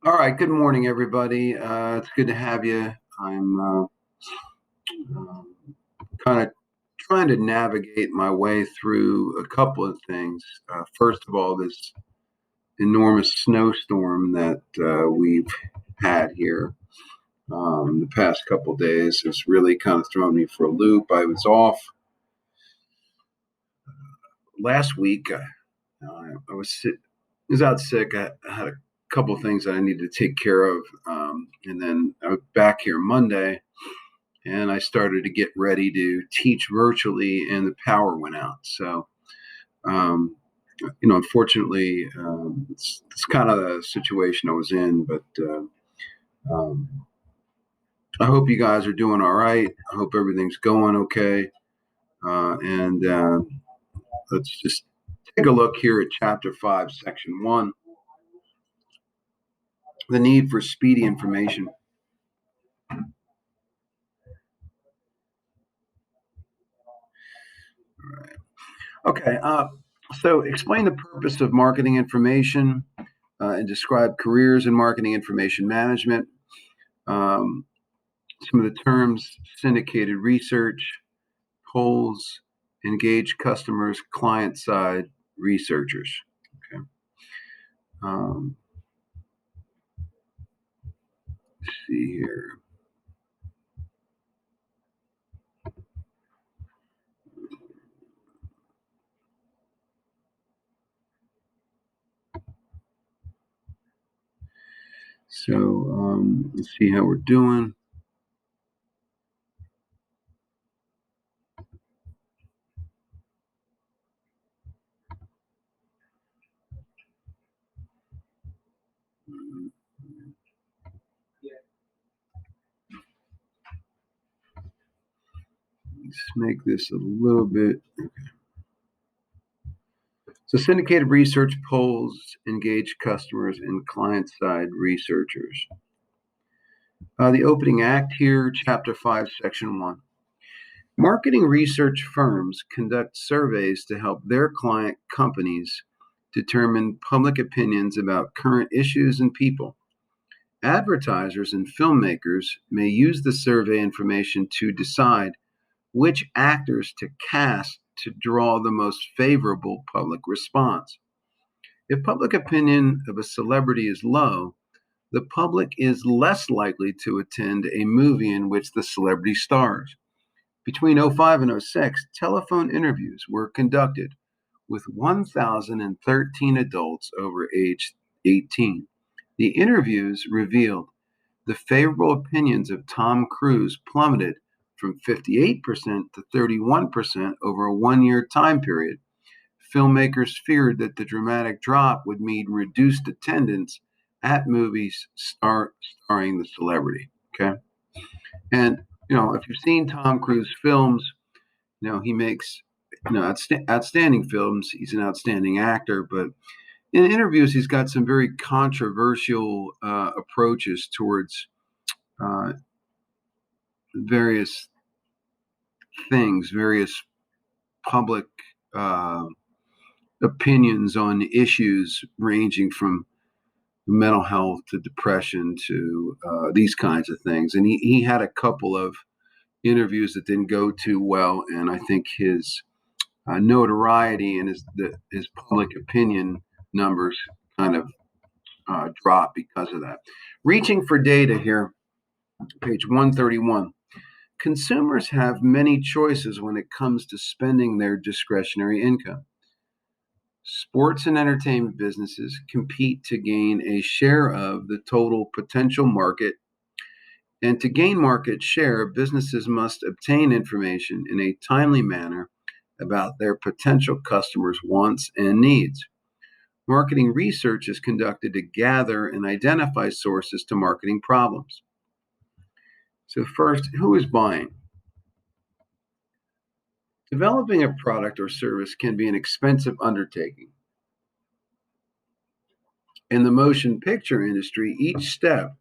All right. Good morning, everybody. It's good to have you. I'm kind of trying to navigate my way through a couple of things. First of all, this enormous snowstorm that we've had here the past couple of days has really kind of thrown me for a loop. I was off last week. I was out sick. I had a couple of things that I needed to take care of, and then I was back here Monday and I started to get ready to teach virtually, and the power went out. So, um, unfortunately, it's kind of the situation I was in, but um, I hope you guys are doing all right. I hope everything's going okay. And let's just take a look here at Chapter 5, Section 1, the need for speedy information. All right. Okay. So explain the purpose of marketing information and describe careers in marketing information management. Um, some of the terms: syndicated research, polls, engaged customers, client side researchers. Okay. Um, let's see here. So let's see how we're doing. Let's make this a little bit. So syndicated research, polls, engaged customers, and client side researchers. The opening act here, Chapter 5, Section 1. Marketing research firms conduct surveys to help their client companies determine public opinions about current issues and people. Advertisers and filmmakers may use the survey information to decide which actors to cast to draw the most favorable public response. If public opinion of a celebrity is low, the public is less likely to attend a movie in which the celebrity stars. Between '05 and '06, telephone interviews were conducted with 1,013 adults over age 18. The interviews revealed the favorable opinions of Tom Cruise plummeted from 58% to 31% over a 1 year time period. Filmmakers feared that the dramatic drop would mean reduced attendance at movies starring the celebrity. Okay. And, if you've seen Tom Cruise films, he makes, outstanding films. He's an outstanding actor, but in interviews, he's got some very controversial approaches towards uh, various things, various public uh, opinions on issues ranging from mental health to depression to these kinds of things. And he had a couple of interviews that didn't go too well, and I think his notoriety and his public opinion numbers kind of dropped because of that. Reaching for data here, page 131. Consumers have many choices when it comes to spending their discretionary income. Sports and entertainment businesses compete to gain a share of the total potential market. And to gain market share, businesses must obtain information in a timely manner about their potential customers' wants and needs. Marketing research is conducted to gather and identify sources to marketing problems. So, first, who is buying? Developing a product or service can be an expensive undertaking. In the motion picture industry, each step,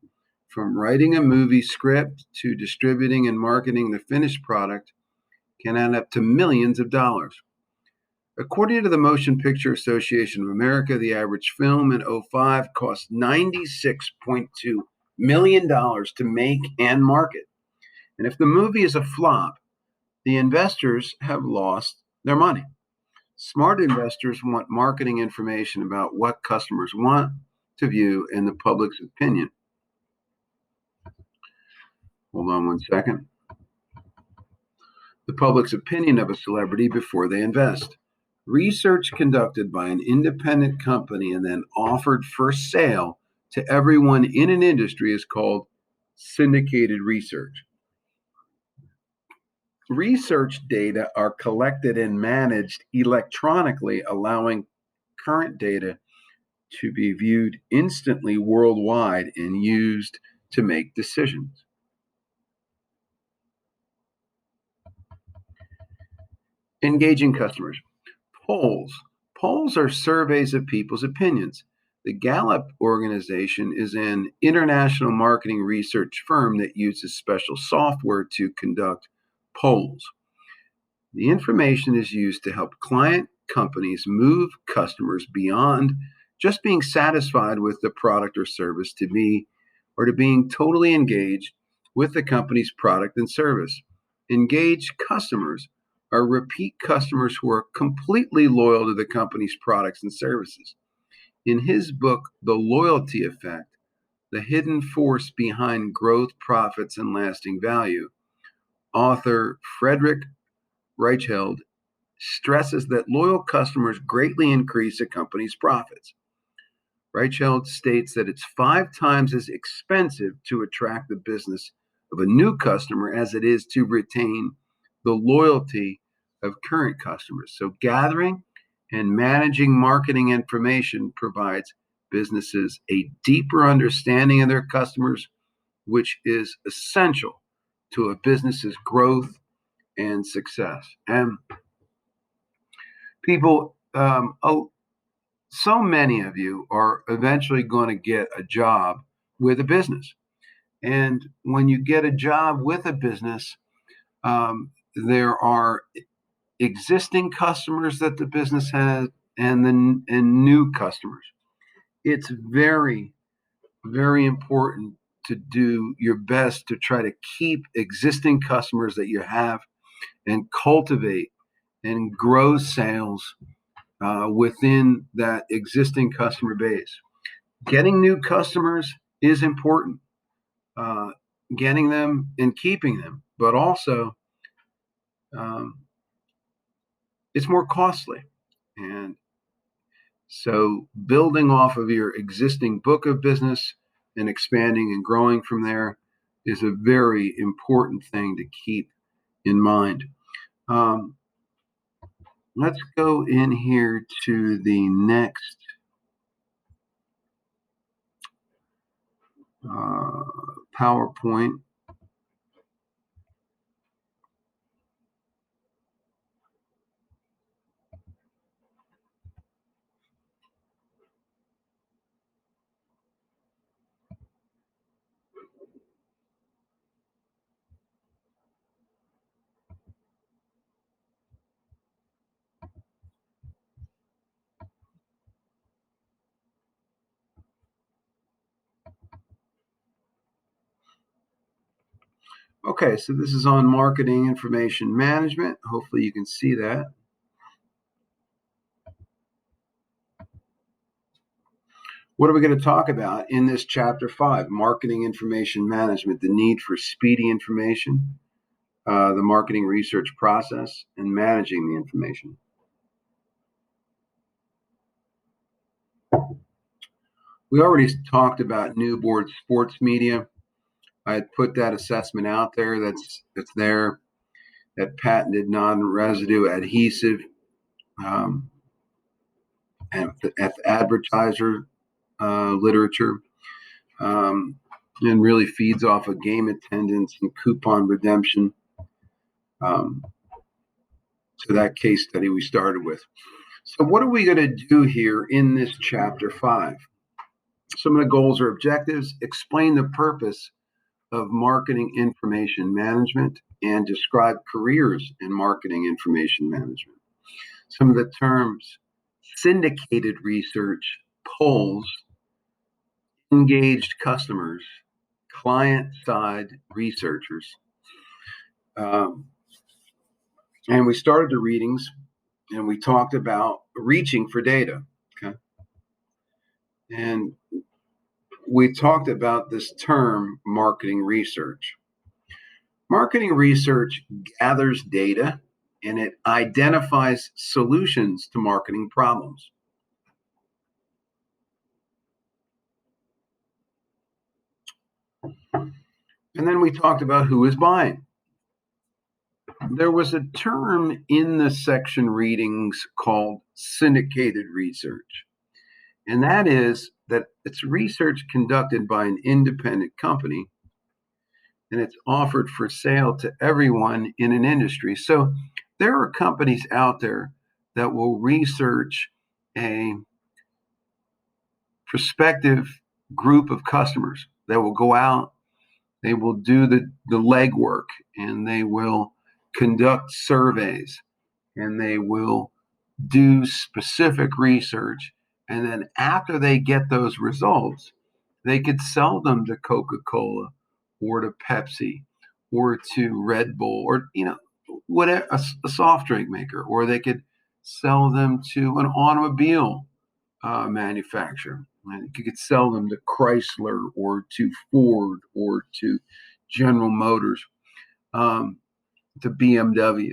from writing a movie script to distributing and marketing the finished product, can add up to millions of dollars. According to the Motion Picture Association of America, the average film in '05 cost $96.2 million to make and market. And if the movie is a flop, the investors have lost their money. Smart investors want marketing information about what customers want to view and the public's opinion. Hold on one second. The public's opinion of a celebrity before they invest. Research conducted by an independent company and then offered for sale to everyone in an industry is called syndicated research. Research data are collected and managed electronically, allowing current data to be viewed instantly worldwide and used to make decisions. Engaging customers. Polls. Polls are surveys of people's opinions. The Gallup organization is an international marketing research firm that uses special software to conduct polls. The information is used to help client companies move customers beyond just being satisfied with the product or service to being totally engaged with the company's product and service. Engaged customers are repeat customers who are completely loyal to the company's products and services. In his book, The Loyalty Effect, The Hidden Force Behind Growth, Profits, and Lasting Value, author Frederick Reichheld stresses that loyal customers greatly increase a company's profits. Reichheld states that it's 5 times as expensive to attract the business of a new customer as it is to retain the loyalty of current customers. So, gathering and managing marketing information provides businesses a deeper understanding of their customers, which is essential to a business's growth and success. And people, so many of you are eventually going to get a job with a business. And when you get a job with a business, there are existing customers that the business has and new customers. It's very, very important to do your best to try to keep existing customers that you have and cultivate and grow sales within that existing customer base. Getting new customers is important, getting them and keeping them, but also um, it's more costly. And so building off of your existing book of business and expanding and growing from there is a very important thing to keep in mind. Um, let's go in here to the next PowerPoint. Okay, so this is on marketing information management. Hopefully you can see that. What are we going to talk about in this chapter 5? Marketing information management, the need for speedy information, the marketing research process, and managing the information. We already talked about new board sports media. I had put that assessment out there. That's there. That patented non-residue adhesive and advertiser literature, and really feeds off of game attendance and coupon redemption. So that case study we started with. So what are we going to do here in this chapter 5? Some of the goals or objectives: explain the purpose of marketing information management and describe careers in marketing information management. Some of the terms: syndicated research, polls, engaged customers, client-side researchers. Um, and we started the readings and we talked about reaching for data. Okay. And we talked about this term, marketing research. Marketing research gathers data and it identifies solutions to marketing problems. And then we talked about who is buying. There was a term in the section readings called syndicated research. And that is that it's research conducted by an independent company and it's offered for sale to everyone in an industry. So there are companies out there that will research a prospective group of customers that will go out, they will do the legwork, and they will conduct surveys, and they will do specific research. And then after they get those results, they could sell them to Coca-Cola or to Pepsi or to Red Bull or, whatever, a soft drink maker, or they could sell them to an automobile manufacturer. And you could sell them to Chrysler or to Ford or to General Motors, to BMW.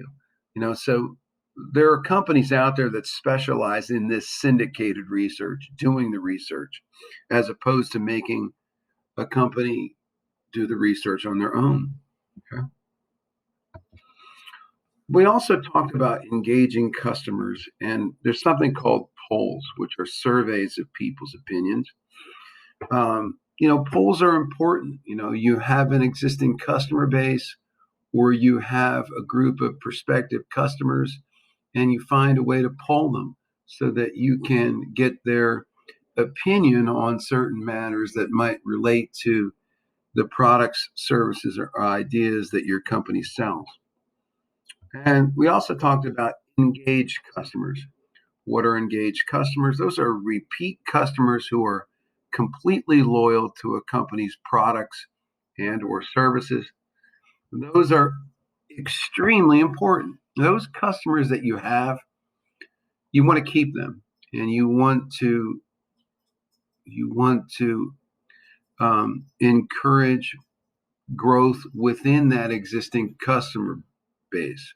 So there are companies out there that specialize in this syndicated research, doing the research, as opposed to making a company do the research on their own. Okay. We also talked about engaging customers, and there's something called polls, which are surveys of people's opinions. Polls are important. You have an existing customer base, or you have a group of prospective customers, and you find a way to poll them so that you can get their opinion on certain matters that might relate to the products, services, or ideas that your company sells. And we also talked about engaged customers. What are engaged customers? Those are repeat customers who are completely loyal to a company's products and or services. Those are extremely important. Those customers that you have, you want to keep them, and you want to encourage growth within that existing customer base.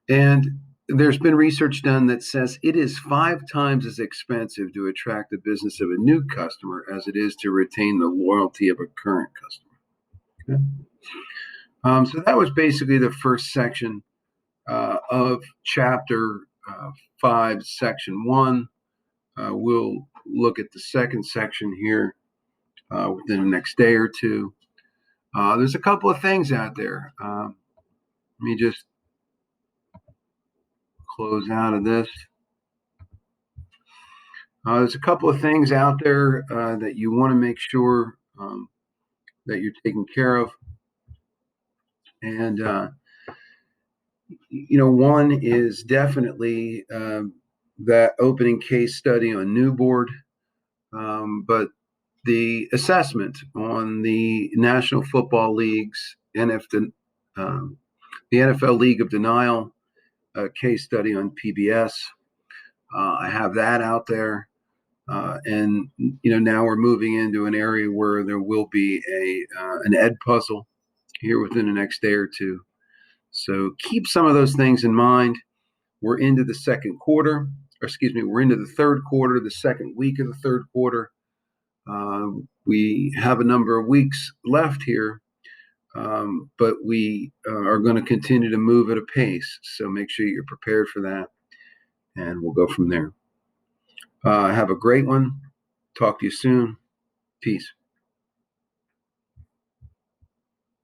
And there's been research done that says it is 5 times as expensive to attract the business of a new customer as it is to retain the loyalty of a current customer. Okay. So that was basically the first section of chapter 5, section 1. We'll look at the second section here within the next day or two. There's a couple of things out there. Let me just close out of this. There's a couple of things out there that you want to make sure that you're taking care of. And, one is definitely that opening case study on New Board, but the assessment on the National Football League's the NFL League of Denial case study on PBS. I have that out there. And now we're moving into an area where there will be an ed puzzle here within the next day or two. So keep some of those things in mind. We're into the we're into the third quarter, the second week of the third quarter. We have a number of weeks left here, but we are going to continue to move at a pace. So make sure you're prepared for that, and we'll go from there. Have a great one. Talk to you soon. Peace.